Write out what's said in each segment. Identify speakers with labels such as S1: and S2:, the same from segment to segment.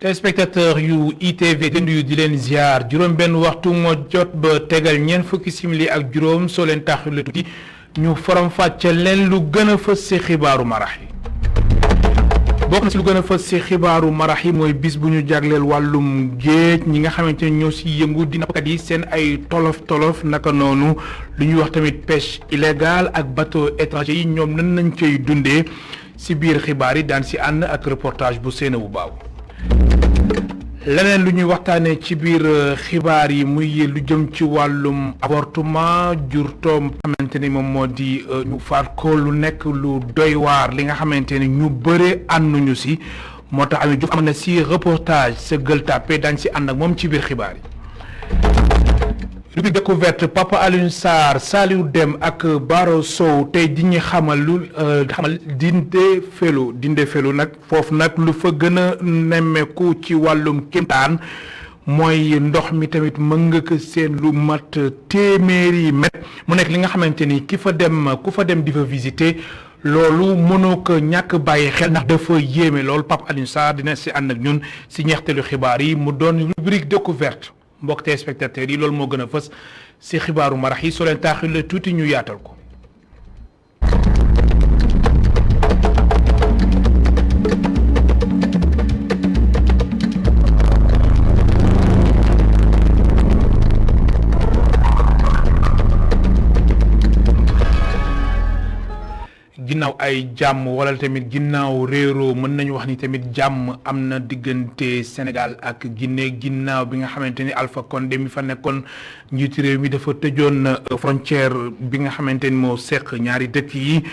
S1: téléspectateur yu ITV di nuyu di leen ziar juróom benn waxtu moo jot ba tegal ñeent fukki simili ak juróom soo leen taxul tuuti ñu faram fàcceel leen lu gën a fës ci xibaaru marax yi. bokk na ci lu gën a fës ci xibaaru marax yi mooy bis bu ñu jagleel wàllum géej ñi nga xamante ne ñoo ci yëngu di nappkat yi seen ay tolof naka noonu lu ñuy wax tamit pêche illégale ak bateau étranger yi ñoom nan nañ koy dundee ci biir xibaar yi daan ci ànd ak reportage bu Seynabou Baaw. leneen lu ñuy waxtaanee ci biir xibaar yi muy lu jëm ci wàllum avortement jur toom xamante ni moom moo di ñu faat ko lu nekk lu doy waar li nga xamante ni ñu bëre ànduñu si moo tax Ami Diouf am na si reportage sa Gueule Tapée dañ si ànd ak moom ci biir xibaar yi. rubrique découverte Papa Alioune Sarr Saliou Deme ak Baro Sow tey di ñu xamal Dindé Felo nag foofu nag lu fa gën a nemmeeku ci wàllum kéemtaan mooy ndox mi tamit mën nga ko seen lu mat téeméeri mètre mu nekk li nga xamante ni ku fa dem di fa visiter loolu mënoo ko ñàkk bàyyi xel ndax dafa yéeme loolu Papa Alioune Sarr dina si ànd ak ñun si ñeexteelu xibaar yi mu doon rubrique découverte. mbokk téléspectateurs yi loolu moo gën a fës ci xibaaru marax yi soo leen taaxil tuuti ñu yaatal ko. ginnaaw ay jàmm wala tamit ginnaaw réeroo mën nañu wax ni tamit jàmm am na diggante Sénégal ak Guinée ginnaaw bi nga xamante ni Alpha Condé mi fa nekkoon njiitu réew mi dafa tëjoon frontière bi nga xamante ni moo seq ñaari dëkk yi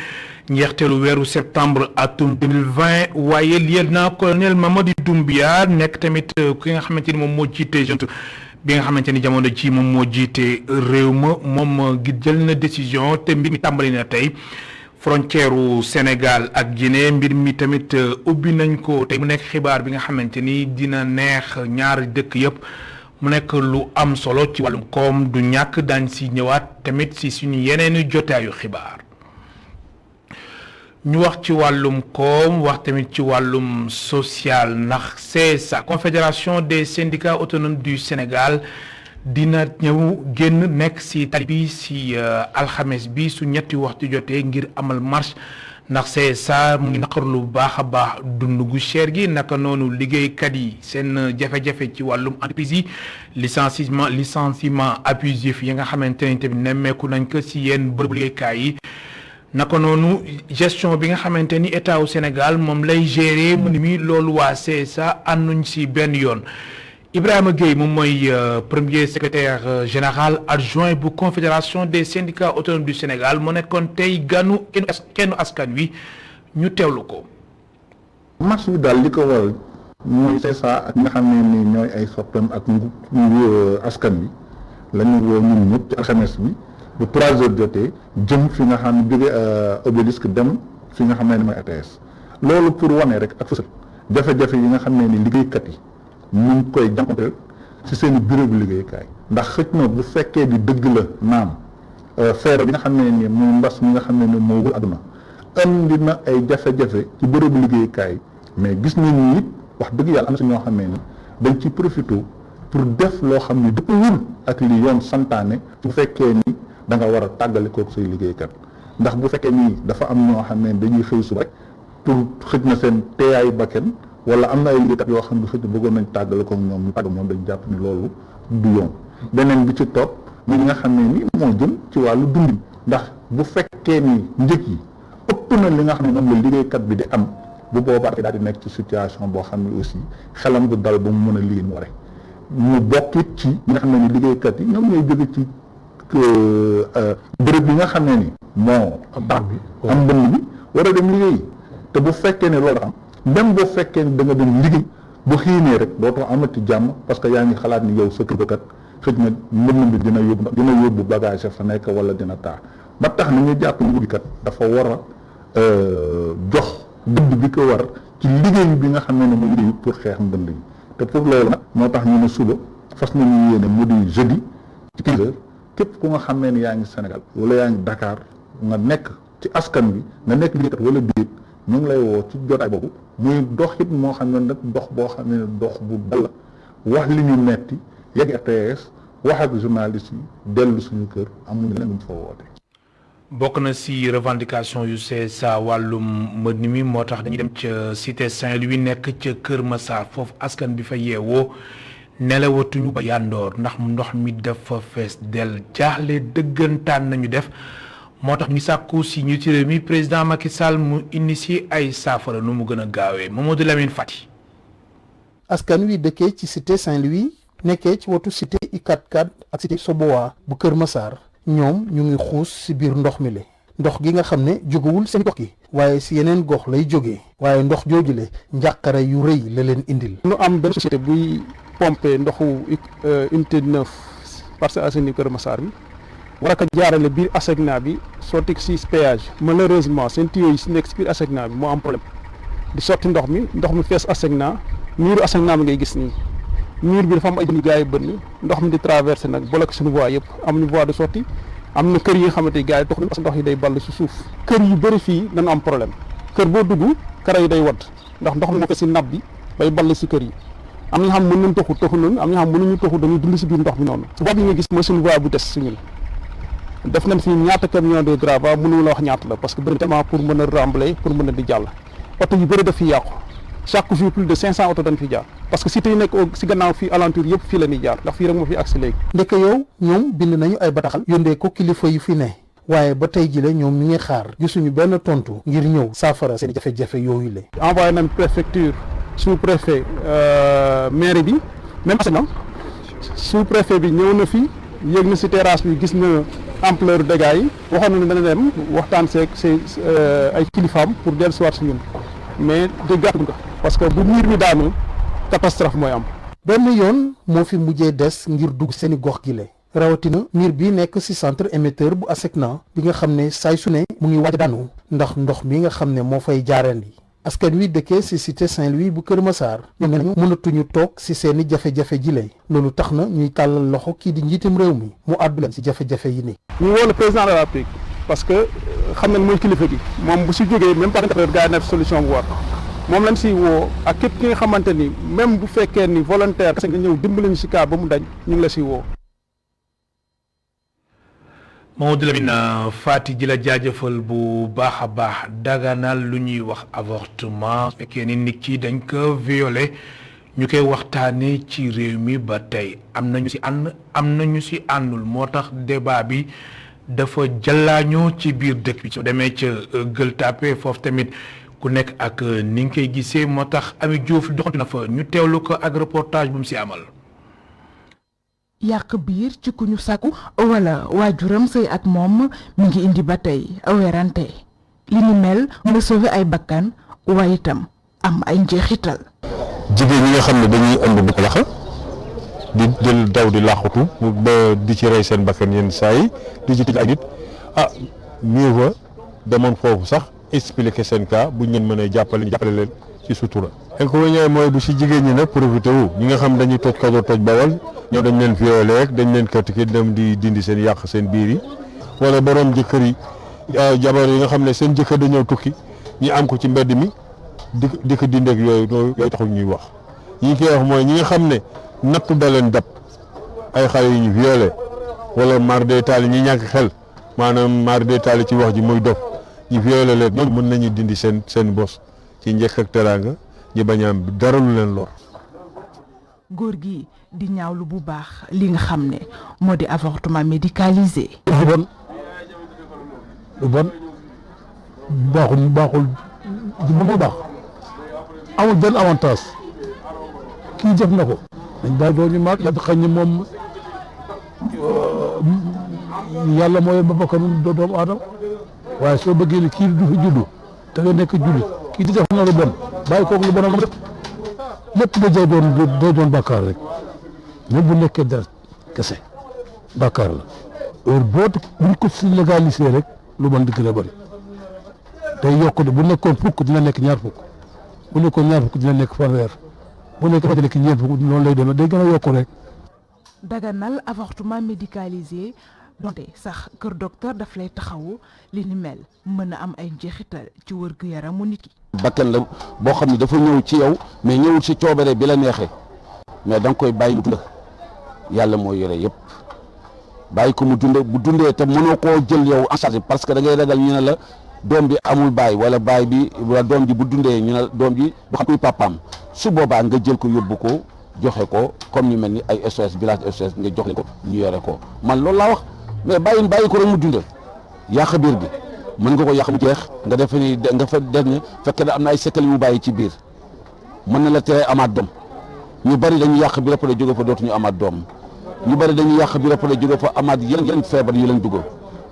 S1: njeexteelu weeru septembre atum 2020 waaye lieutenant colonel Mamadi Doumbouya nekk tamit ki nga xamante ni moom moo jiite junte bi nga xamante ni jamono ji moom moo jiite réew ma moom gi jël na décision te mbir mi tàmbali na tey frontière u Sénégal ak Guinée mbir mi tamit ubbi nañ ko tey mu nekk xibaar bi nga xamante ni dina neex ñaari dëkk yëpp mu nekk lu am solo ci wàllum koom du ñàkk daañ si ñëwaat tamit si suñu yeneeni jotaayu xibaar ñu wax ci wàllum koom wax tamit ci wàllum social ndax CSA Confédération des syndicats autonomes du Sénégal dina ñëw génn nekk ci tali bi ci alxames bi su ñetti waxtu jotee ngir amal marche ndax CSA mu ngi naqar lu baax a baax dund gu cher gi naka noonu liggéeykat yi seen jafe-jafe ci wàllum entreprise yi licenciement abusif yi nga xamante ne tamit nemmeeku nañ ko ci yenn bërëbu liggéeykaay yi naka noonu gestion bi nga xamante ni état wu Sénégal moom lay gérer mu ni mi loolu waa CSA ànduñ ci benn yoon. Ibrahima Gueye moom mooy premier secrétaire général adjoint bu confédération des syndicats autonomes du Sénégal mu nekkoon tey ganu kenn askan wi ñu teewlu ko.
S2: marche bi daal li ko waral mooy CSA ak nga xam ne ni ñooy ay soppeem ak askan bi la ñu woo ñun ñëpp ci alxames bi bu 3 heures jotee jëm fi nga xam ne jóge obélisque dem fi nga xam ne ni mooy ATS loolu pour wane rek ak fësal jafe-jafe yi nga xam ne ni liggéeykat yi. ñu ngi koy jànkuwanteel ci seen bureau bu liggéeykaay ndax xëj na bu fekkee di dëgg la naam feere bi nga xam ne ni muy mbas mi nga xam ne ni moo wër àdduna andi na ay jafe-jafe ci bureau bu liggéeykaay mais gis nañu it wax dëgg yàlla am na si ñoo xam ne ni dañ ci profité pour def loo xam ni dëppwul ak li yoon santaane bu fekkee ni da nga war a tàggale kook say liggéeykat ndax bu fekkee nii dafa am ñoo xam ne dañuy xëy suba rek pour xëj na seen teeyaayu bakken wala am na ay liggéeykat yoo xam ne xëy na bëggoon nañ tàggale ko ñoom ñu tàgg moom dañ jàpp ni loolu du yoon beneen bi ci topp ñi nga xam ne ni moo jëm ci wàllu dundin ndax bu fekkee ni njëg yi ëpp na li nga xam ne moom la liggéeykat bi di am bu boobaa daal di nekk ci situation boo xam ne aussi xelam du dal ba mu mën a liggéey mu ware ñu bokk it ci ñi nga xam ne ni liggéeykat yi ñoom ñooy jóge ci bërëb bi nga xam ne ni moo tax bi am mbënd bi war a dem liggéey te bu fekkee ne loolu am même boo fekkee ni da nga dem liggéey bu xiinee rek dootoo amati jàmm parce que yaa ngi xalaat ni yow sa kër kat xëj na mbënn bi dina yóbbu bagage fa nekk wala dina taa ba tax na ñu jàpp ni kat dafa war a jox dënd bi ko war ci liggéey bi nga xam ne mu liggéey pour xeex mbënd bi te pour loolu nag moo tax ñu ne suba fas nañu yéene mu di jeudi ci 15 heures képp ku nga xam ne ni yaa ngi Sénégal wala yaa ngi Dakar nga nekk ci askan bi nga nekk liggéeykat wala déet ñu ngi lay woo ci jotaay boobu muy dox it moo xam ne nag dox boo xam ne dox bu dal wax li ñu metti yegg RTS wax ak journaliste yi dellu suñu kër amuñu leneen luñ fa woote.
S1: bokk na si revendication yu CSA wàllum mbënd mi moo tax dañuy dem ca cité Saint-Louis nekk ca Kër Massar foofu askan bi fa yeewoo nelawatuñu ba yandoor ndax ndox mi dafa fees del jaaxle dëggantaan nañu def moo tax ñu sàkku si ñu ci réew mi président Macky Sall mu initié ay saafara nu mu gën a gaawee Mamadou Lamine Fati.
S3: askan wi dëkkee ci cité Saint-Louis nekkee ci wetu cité I44 ak cité Soboa bu Kër Massar ñoom ñu ngi xuus ci biir ndox mi le ndox gi nga xam ne jógewul seen gox gi waaye ci yeneen gox lay jógee waaye ndox joojule njàqare yu rëy la leen indil.
S4: ñu am benn société buy pomper ndoxu unité 9 Parcelles Assainies Kër Massar bi war a ko jaarale biir ASECNA bi sotti ci péage malheureusement seen tuyaux yi ci nekk ci biir ASECNA bi moo am problème di sotti ndox mi fees ASECNA miiru ASECNA bi ngay gis nii. mur bi dafa am ay jën yu gars yi bënn ndox mi di traversé nag bloqué suñu voie yëpp amuñu voie de sortie am na kër yi nga xamante ni gars yi tox nañ parce que ndox yi day ball si suuf kër yu bëri fii dañu am problème kër boo dugg kara yi day wadd ndax ndox mi moo ko si nappe bi bay ball si kër yi am na ñoo xam mën nañ toxu noonu am na ñoo xam mënuñu toxu dañuy dund si biir ndox mi noonu voie bi nga gis mooy suñu voie bu des si ñun def nañ fii ñaata camion de grava mënu la wax ñaata la parce que bëri tellement pour mën a rembler pour mën a di jàll oto yu bëri daf fi yàqu chaque jour plus de 500 oto dañ fi jaar parce que cité yi nekk si gannaaw fii alentour yëpp fii la ñuy jaar ndax fii rek moo fi agsi léegi.
S3: ndeke yow ñoom bind nañu ay bataaxal yóndee ko kilifa yu fi ne waaye ba tey jii la ñoom ñu ngi xaar gisuñu benn tontu ngir ñëw saafara seen jafe-jafe yooyu la.
S4: envoyé nañ préfecture sous préfet mairie bi même assainissement sous préfet bi ñëw na fi yéeg na si terrasse bi gis na ampleur dégâts yi waxoon na ne dana dem waxtaan seeg ay kilifaam pour dellusiwaat si ñun mais déggaatuñ ko parce que bu miir mi daanu catastrophe mooy am.
S3: benn yoon moo fi mujjee des ngir dugg seeni gox gi le rawatina miir bi nekk ci centre émetteur bu ASECNA bi nga xam ne saay su ne mu ngi waaj daanu ndax ndox mi nga xam ne moo fay jaarandi askan wi dëkkee ci cité Saint-Louis bu Kër Massar ñoom nañu mënatuñu toog ci seeni jafe-jafe ji le loolu tax na ñuy tàllal loxo kii di njiitam réew mi mu àddu leen ci jafe-jafe yi ni
S4: ñu woo le président de la République parce que xam nañ mooy kilifa gi moom bu si jógee même pas gars yi na solution bu war moom lañ siy woo ak képp ki nga xamante ni même bu fekkee ni volontaire nga ñëw dimbali ñu si kaa ba mu dañ ñu ngi la siy woo.
S1: Mamadou Lamine Fati ji la jaajëfal bu baax a baax daganal lu ñuy wax avortement fekkee ni nit ki dañ ko violé ñu koy waxtaanee ci réew mi ba tey am nañu si ànd am nañu si àndul moo tax débat bi dafa jàllaañoo ci biir dëkk bi soo demee ca Gueule Tapée foofu tamit ku nekk ak ni nga koy gisee moo tax Ami Diouf doxantu na fa ñu teewlu ko ak reportage bu mu si amal.
S5: yàq biir ci ku ñu sàkku wala waajuram sëy ak moom mi ngi indi ba tey werante li ni mel mën a sauver ay bakkan waaye itam am ay njeexital.
S6: jigéen ñi nga xam ne dañuy ëmb bu ko laxa di jël daw di làqutu ba di ci rey seen bakkan yenn saa yi di ci tëj ay nit mieux vaut demoon foofu sax expliquer seen cas bu ñu leen mënee jàppale leen ci sutura. inconvénient mooy bu si jigéen ñi nag profité wu ñi nga xam dañuy toj Kajoor toj Bawol ñoo dañ leen violé rek dañ leen kërtiki dem di dindi seen yàq seen biir yi wala borom jëkkër yi jabar yi nga xam ne seen jëkkër dañoo tukki ñi am ko ci mbedd mi di ko dindeeg yooyu taxul ñuy wax ñi koy wax mooy ñi nga xam ne nattu da leen dab ay xale yu ñu violé wala mar day taali ñi ñàkk xel maanaam mar day taali ci wax ji muy dof ñu violé leen ñoom mën nañu dindi seen bos ci njëkk ak teraanga ñi bañ a am dara lu leen lor.
S5: góor gi di ñaawlu bu baax li nga xam ne moo di avortement médicalisé.
S7: lu bon baaxul du bu baax amul benn avantage kii def na ko dañ bàyyi doo ñu maag yàlla xañ ni moom yàlla mooy ba bakkanu doomu aadama waaye soo bëggee ni kii du fi juddu te nga nekk julli kii di def na lu bon bàyyi kooku lu bon am lépp da jay doon bàkkaar rek même bu nekkee dara kese bàkkaar la heure buñ ko si légalisé rek lu bon di gën a bëri day yokk de bu nekkoon fukk dina nekk ñaar fukk bu nekkoon ñaar fukk dina nekk fanweer bu nekk ñeent fukk noonu lay demee day gën a yokk rek.
S5: daganal avortement médicalisé donte sax kër docteur daf lay taxawu li ni mel mën a am ay njeexital ci wërgu yaramu nit ki.
S8: bakkan la boo xam ne dafa ñëw ci yow mais ñëwul si coobare bi la neexee mais da nga koy bàyyi mu dund yàlla moo yore yëpp bàyyi ko mu dund bu dundee te mënoo koo jël yow en charge parce que da ngay ragal ñu ne la doom bi amul baay wala baay bi wala doom ji bu dundee ñu ne doom ji du xam kuy papaam su boobaa nga jël ko yóbbu ko joxe ko comme ñu mel ni ay SOS village SOS nga jox leen ko ñu yore ko man loolu laa wax mais bàyyi ko rek mu dund yàq biir bi mën nga ko yàq mu jeex nga def ni nga fa def ne fekk na am na ay sekkal yu bàyyi ci biir mën na la tere amaat doom ñu bari dañuy yàq bi rek jóge fa dootuñu amaat doom ñu bari dañuy yàq bi rek jóge fa amaat yeneen feebar yu leen dugg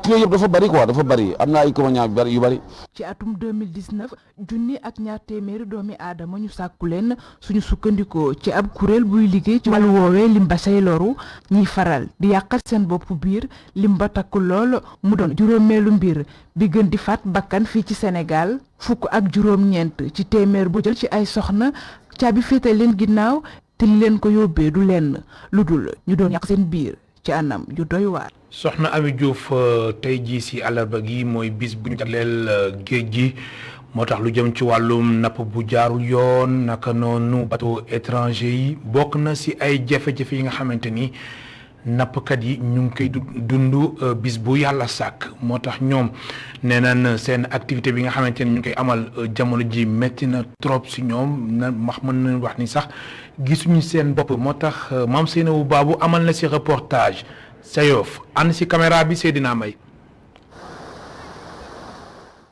S8: yooyu yëpp dafa bari quoi dafa bari am na ay inconvénients yu bari.
S5: ci atum 2019 junni ak ñaar téeméeri doomi aadama ñu sàkku leen suñu sukkandikoo ci ab kuréel buy liggéey ci wàllu woowee lim ba say loru ñiy faral di yàqal seen bopp biir lim ba takku lool mu doon juróomeelu mbir bi gën di faat bakkan fii ci Sénégal fukk ak juróom-ñeent ci téeméer bu jël ci ay soxna caabi féete leen ginnaaw te li leen ko yóbbee du lenn lu dul ñu doon yàq seen biir ci anam yu doy waar.
S1: soxna Ami Diouf tey jii si àllarba gi mooy bis bu ñu jagleel géej gi moo tax lu jëm ci wàllum napp bu jaarul yoon naka noonu bateau étranger yi bokk na si ay jafe-jafe yi nga xamante ni nappkat yi ñu ngi koy dund bis bu yàlla sàkk moo tax ñoom nee nañ seen activité bi nga xamante ni ñu ngi koy amal jamono ji métti na trop si ñoom na mën nañu wax ni sax gisuñu seen bopp moo tax Mame Seynabou Babou amal na si reportage Sayof ànd si caméra bi Seydina May.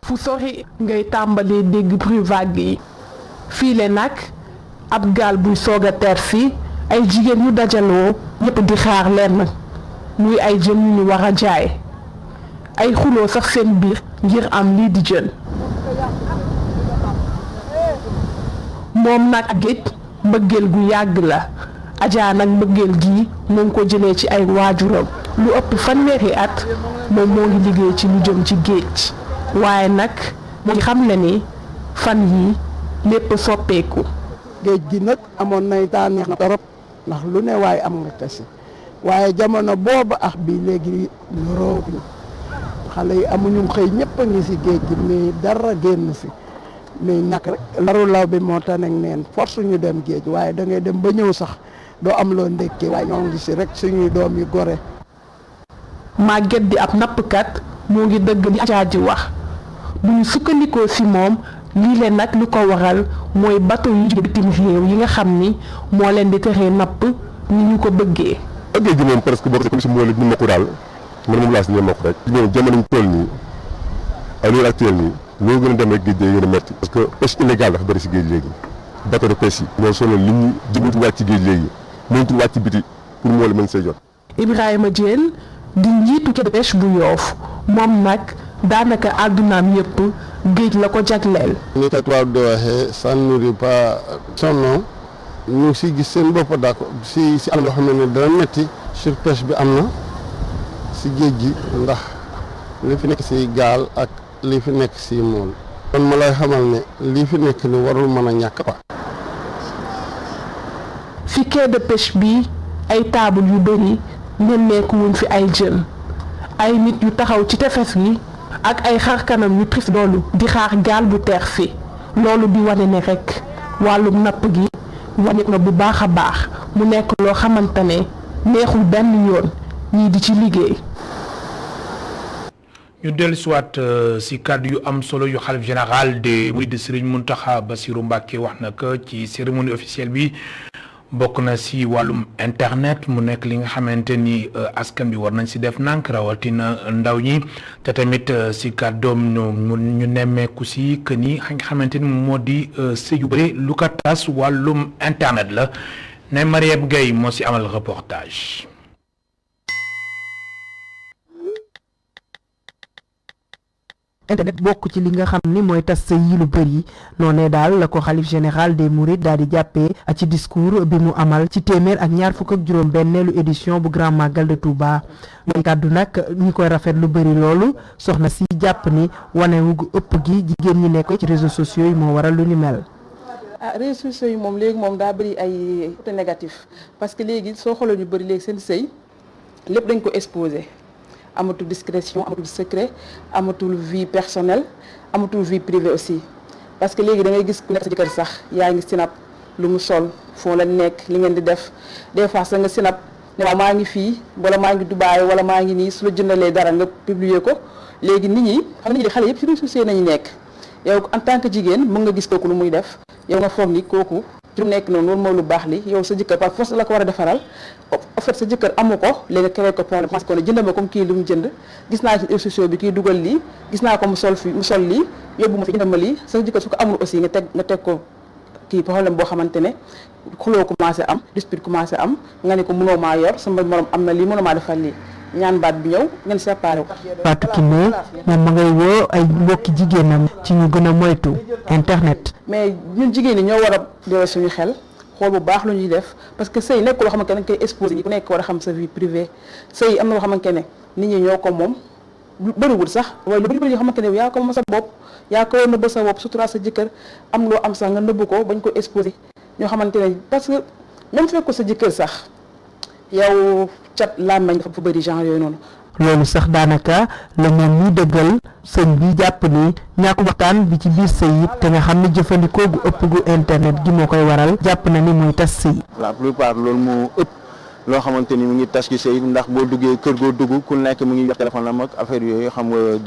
S9: fu sori ngay tàmbalee dégg bruit vague yi fii le nag ab gaal buy soog a teer si ay jigéen yu dajaloo ñëpp di xaar leen muy ay jën yu ñu war a jaay ay xuloo sax seen biir ngir am lii di jën moom nag géej mbëggeel gu yàgg la Adja nag mbëggeel gii mu ngi ko jëlee ci ay waajuram lu ëpp fanweeri at moom moo ngi liggéey ci lu jëm ci géej waaye nag mu ngi xam le ni fan yii lépp soppeeku.
S10: géej gi nag amoon nay taa neex na torop ndax lu ne waaye am nga tasi waaye jamono booba ak bi léegi lorooñu xale yi amuñu xëy ñëpp a ngi si géej gi mais dara génn si mais ñàkk rek laru law bi moo tax nag neen force ñu dem géej waaye da ngay dem ba ñëw sax doo am loo ndékkee waaye ñoo ngi si rek suñuy doom yu gore.
S9: Maguette di ab nappkat moo ngi dëgg li Adja ji wax bu ñu sukkandikoo si moom lii leen nag lu ko waral mooy bateau yu jóge bitim réew yi nga xam ni moo leen di teree napp ni ñu ko bëggee.
S6: géej gi moom presque boo ko comme si moo ñu mokku daal man moom laa si ñu mokk rek. ñoom jamono ñu toll nii à l'heure actuelle nii loo gën a dem rek géej day gën a métti. parce que pêche illégale dafa bëri si géej léegi bateau de pêche yi. moo sonal nit ñi jëmatu wàcc ci géej léegi mënatu wàcc ci biti pour moo la mën see jot.
S9: Ibrahima Diène di njiitu quai de pêche bu Yoff moom nag daanaka àddunaam yëpp géej la ko jagleel.
S11: ni ko tubaab di waxee ça ne nourrit pas son nom ñu si gis seen bopp d'accord si am loo xam ne dana metti surpêche bi am na si géej gi ndax li fi nekk si gaal ak li fi nekk si mool. kon ma lay xamal ne lii fi nekk ni warul mën a ñàkk quoi.
S9: fi quai de pêche bi ay taabul yu bëri nemmeeku wuñ fi ay jën ay nit yu taxaw ci tefes gi ak ay xarkanam yu triste doolu di xaar gaal bu teer fi loolu di wane ne rek wàllum napp gi wàññeeku na bu baax a baax mu nekk loo xamante ne neexul benn yoon ñii di ci liggéey.
S1: ñu dellu siwaat si kàddu yu am solo yu xalif général des mourides Serigne Mountakha Bassirou Mbacké wax na ko ci cérémonie officielle bi bokk na si wàllum internet mu nekk li nga xamante ni askan bi war nañ si def nànk rawatina ndaw ñi te tamit si kàddoom ñu nemmeeku si que ni nga xamante ni moo di sëy yu bëri lu ko tas wàllum internet la ne Mariam Gueye moo si amal reportage.
S12: internet bokk ci li nga xam ni mooy tas sa yi lu bëri noonee daal la ko xalif général des mourides daal di jàppee ci discours bi mu amal ci téeméer ak ñaar fukk ak juróom benneelu édition bu grand magal de Touba mooy kàddu nag ñi koy rafet lu bëri loolu soxna si jàpp ni wanewu gu ëpp gi jigéen ñi nekk ci réseaux sociaux yi moo waral lu ni mel.
S13: réseaux sociaux yi moom léegi moom daa bëri ay côté négatif parce que léegi soo xoolee ñu bëri léegi seen sëy lépp dañ ko exposé. amatul discrétion amatul secret amatul vie personnelle amatul vie privée aussi parce que léegi da ngay gis ku nekk sa jëkkër sax yaa ngi sinap lu mu sol foo la nekk li ngeen di def des fois sax nga sinap ne waaw maa ngi fii wala maa ngi Dubaay wala maa ngi nii su la jëndalee dara nga publier ko léegi nit ñi xam nañu xale yëpp ci réseaux sociaux nañu nekk yow en tant que jigéen mën nga gis kooku lu muy def yow nga foog ni kooku ci lu nekk noonu loolu mooy lu baax li yow sa jëkkër par force la ko war a defaral en fait sa jëkkër amu ko léegi nga créé ko problème parce que ne jënd ma comme kii lu mu jënd gis naa ci réseaux sociaux bi kii dugal lii gis naa ko mu sol lii yóbbu ma fi jënd ma lii sa jëkkër su ko amul aussi nga teg ko kii problème boo xamante ne xuloo commencé am dispute commencé am nga ne ko mënoo maa yor sama morom am na lii mënoo maa defal lii ñaan baat bi ñëw ngeen séparé ko.
S12: Fatou Kiné moom ma ngay woo ay mbokki jigéenam ci ñu gën a moytu internet.
S13: mais ñun jigéen ñi ñoo war a delloo suñu xel xool bu baax lu ñuy def parce que sëy nekk loo xamante ne dañ koy exposé ku nekk war a xam sa vie privée sëy am na loo xamante ne nit ñi ñoo ko moom bëriwul sax waaye lu bëri yoo xamante ne yaa ko moom sa bopp yaa ko war nëbb sa bopp surtout sa jëkkër am loo am sax nga nëbb ko bañ ko exposé ñoo xamante ne parce que même fekk ko sa jëkkër sax yow cat làmmiñ dafa bëri genre yooyu noonu.
S12: loolu sax daanaka la moom ñuy dëggal sëñ bi jàpp ni ñàkk waxtaan bi ci biir sëy it te nga xam ne jëfandikoo gu ëpp gu internet gi moo koy waral jàpp na ni muy tas sëy.
S14: la plupart loolu moo ëpp loo xamante ni mu ngi tas ci sëy ndax boo duggee kër goo dugg ku nekk mu ngi yor téléphone am ak affaire yooyu xam nga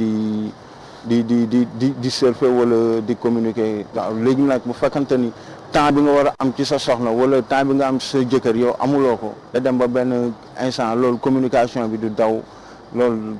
S14: di surfer wala di communiquer waaw léegi nag bu fekkante ni temps bi nga war a am ci sa soxna wala temps bi nga am ci sa jëkkër yow amuloo ko da dem ba benn instant loolu communication bi du daw loolu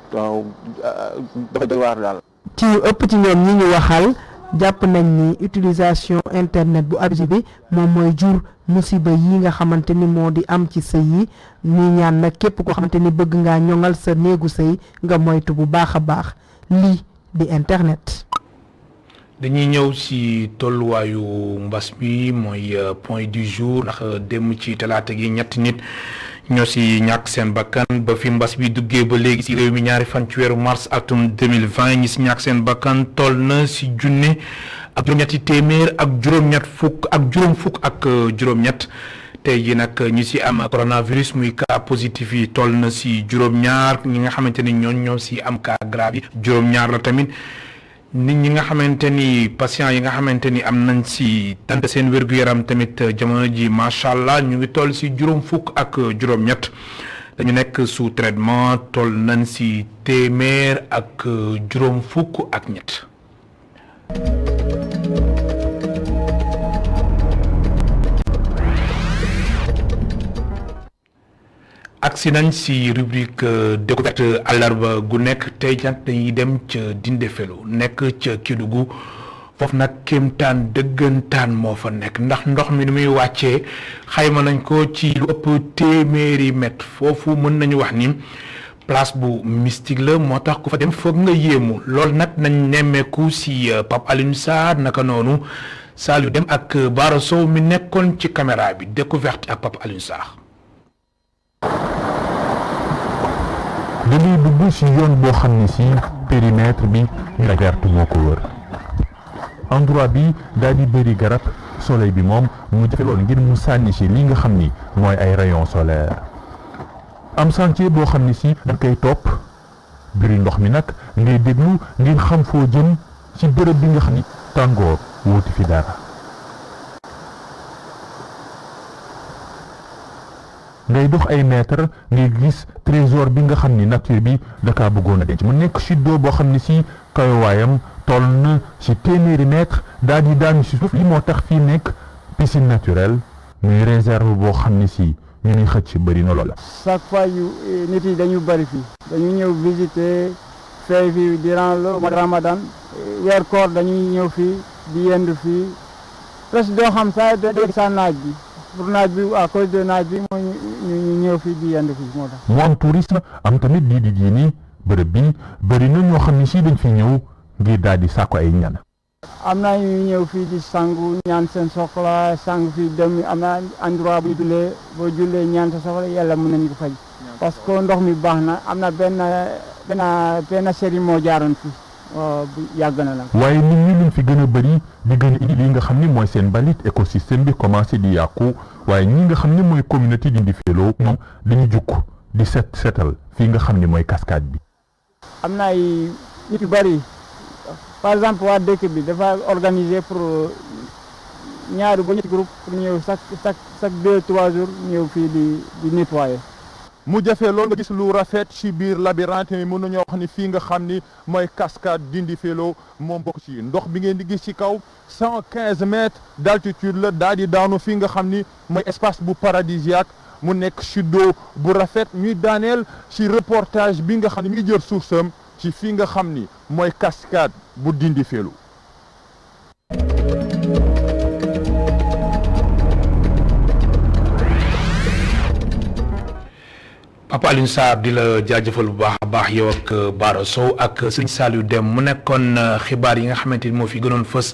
S14: dafa doy waar daal.
S12: ci ëpp ci ñoom ñi ñu waxal jàpp nañ ni utilisation internet bu abusif bi moom mooy jur musiba yi nga xamante ni moo di am ci sëy yi ñuy ñaan nag képp koo xamante ni bëgg ngaa ñoŋal sa néegu sëy nga moytu bu baax a baax lii di internet.
S1: dañuy ñëw ci tolluwaayu mbas bi mooy point du jour ndax dem ci talaata gi ñetti nit ñoo ci ñàkk seen bakkan ba fi mbas bi duggee ba léegi ci réew mi ñaari fan ci weeru mars atum 2020 ñi ci ñàkk seen bakkan toll na ci junne ak juróom-ñetti téeméer ak juróom fukk ak juróom-ñett tey ji nag ñi ci am coronavirus muy cas positif yi toll na ci juróom-ñaar ñi nga xamante ni ñoo ci am cas grave yi juróom-ñaar la tamit nit ñi nga xamante ni patients yi nga xamante ni am nañ ci tànn seen wér-gu-yaram tamit jamono ji macha allah ñu ngi toll ci juróom fukk ak juróom-ñett dañu nekk sous traitement toll nañ ci téeméer ak juróom fukk ak ñett. agsi nañ ci rubrique découverte àllarba gu nekk tey jant dañuy dem ca Dindéfélo nekk ca Kédougou foofu nag kéemtaan dëggantaan moo fa nekk ndax ndox mi ni muy wàccee xayma nañ ko ci lu ëpp téeméeri mètre foofu mën nañu wax ni place bu mystique la moo tax ku fa dem foog nga yéemu loolu nag nañ nemmeeku ci Pape Alioune Sarr naka noonu Saliou Dem ak Bara Sow mi nekkoon ci caméra bi découverte ak Pape Alioune Sarr.
S15: dañuy dugg ci yoon boo xam ne ci périmètre bi nga verte moo ko wër endroit bi daal di bëri garab soleil bi moom mu jafe lool ngir mu sànni ci li nga xam ni mooy ay rayon solaire am sentier boo xam ne ci da koy topp bëri ndox mi nag ngay déglu ngir xam foo jëm ci bërëb bi nga xam ni tàngoor wuuti fi dara ngay dox ay mètre ngay gis trésor bi nga xam ni nature bi dakaa bëggoon a denc mu nekk chute d'eau boo xam ne ci kayowaayam toll na ci téeméeri mètre daal di daanu ci suuf li moo tax fii nekk piscine naturelle muy réserve boo xam ne ci ñu nuy xëcc bëri na loola.
S16: chaque fois nit yi dañu bëri fii dañu ñëw visiter fay fii durant le mois de Ramadan weer koor dañuy ñëw fii di yendu fii presque doo xam saa dégg sa naaj bi pour naaj bi à cause de naaj bi moo ñu ñëw fii di yendu fii moo tax.
S15: mu am tourisme am tamit lii di diini bërëb bi bëri na ñoo xam ne si dañ fi ñëw ngir daal di sàkku ay ñaan.
S16: am na ñu ñëw fii di sangu ñaan seen soxla sang fii dem am na endroit bu jullee boo jullee ñaan sa soxla yàlla mën nañu ko faj parce que ndox mi baax na am na benn série moo jaaroon fii yàgg na la.
S15: waaye nit ñi luñ fi gën a bëri di gën a indi li nga xam ni mooy seen mbalit écosystème bi commencé di yàqu waaye ñi nga xam ni mooy communauté di Dindéfélo ñoom dañu jukk di setal fii nga xam ni mooy cascade bi.
S16: am na ay nit yu bëri par exemple waa dëkk bi dafa organiser pour ñaari ba ñetti groupe pour ñëw chaque 2-3 jours ñëw fii di nettoyer.
S17: mu jafe loolu nga gis lu rafet ci biir labyrinthe mi mën nañoo wax ni fii nga xam ni mooy cascade Dindéfelo moom bokk ci ndox bi ngeen di gis ci kaw 115 mètres d'altitude la daal di daanu fii nga xam ni mooy espace bu paradisiaque mu nekk ci d'eau bu rafet ñuy daaneel ci reportage bi nga xam ni mi ngi jël suuf sam ci fii nga xam ni mooy cascade bu Dindéfelo.
S1: Papa Alioune Sarr di la jaajëfal bu baax a baax yow ak Bara Sow ak Serigne Saliou Deme mu nekkoon xibaar yi nga xamante ni moo fi gënoon fës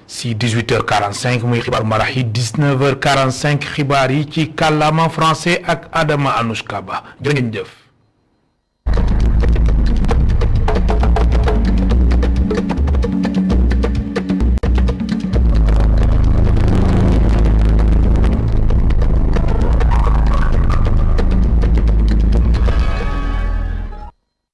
S1: si 18h45 muy xibaaru marax yi 19h45 xibaar yi ci kàllaama français ak Adama Anouchka Ba jërë ngeen jëf.